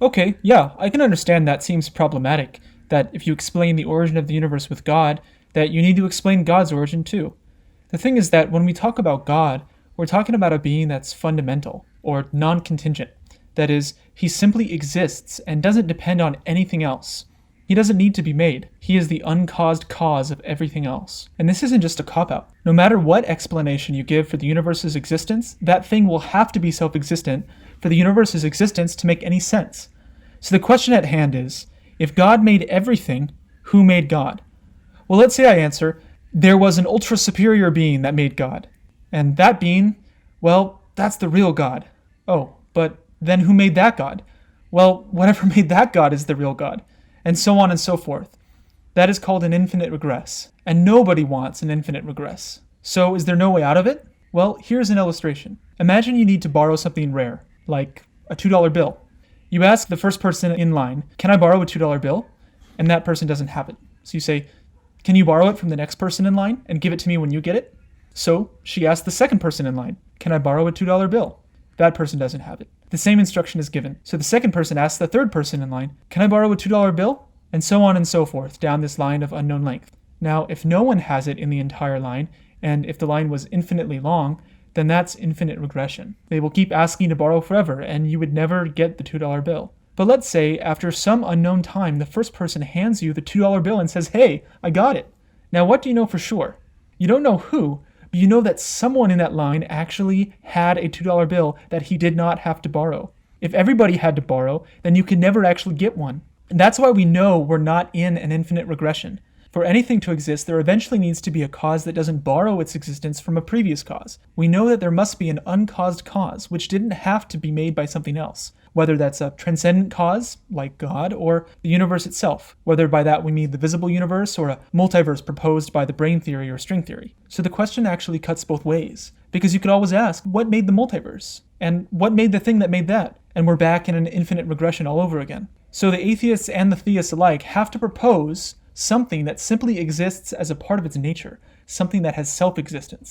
Okay, yeah, I can understand that seems problematic, that if you explain the origin of the universe with God, that you need to explain God's origin too. The thing is that when we talk about God, we're talking about a being that's fundamental, or non contingent. That is, he simply exists and doesn't depend on anything else. He doesn't need to be made. He is the uncaused cause of everything else. And this isn't just a cop-out. No matter what explanation you give for the universe's existence, that thing will have to be self-existent for the universe's existence to make any sense. So the question at hand is, if God made everything, who made God? Well, let's say I answer, there was an ultra superior being that made God. And that being, well, that's the real God. Oh, but then who made that God? Well, whatever made that God is the real God. And so on and so forth. That is called an infinite regress. And nobody wants an infinite regress. So is there no way out of it? Well, here's an illustration. Imagine you need to borrow something rare, like a $2 bill. You ask the first person in line, can I borrow a $2 bill? And that person doesn't have it. So you say, can you borrow it from the next person in line and give it to me when you get it? So she asks the second person in line, can I borrow a $2 bill? That person doesn't have it. The same instruction is given. So the second person asks the third person in line, can I borrow a $2 bill? And so on and so forth down this line of unknown length. Now, if no one has it in the entire line, and if the line was infinitely long, then that's infinite regression. They will keep asking to borrow forever, and you would never get the $2 bill. But let's say, after some unknown time, the first person hands you the $2 bill and says, hey, I got it. Now, what do you know for sure? You don't know who, but you know that someone in that line actually had a $2 bill that he did not have to borrow. If everybody had to borrow, then you could never actually get one. And that's why we know we're not in an infinite regression. For anything to exist, there eventually needs to be a cause that doesn't borrow its existence from a previous cause. We know that there must be an uncaused cause, which didn't have to be made by something else, whether that's a transcendent cause, like God, or the universe itself, whether by that we mean the visible universe or a multiverse proposed by the brain theory or string theory. So the question actually cuts both ways, because you could always ask, what made the multiverse? And what made the thing that made that? And we're back in an infinite regression all over again. So the atheists and the theists alike have to propose something that simply exists as a part of its nature, something that has self-existence.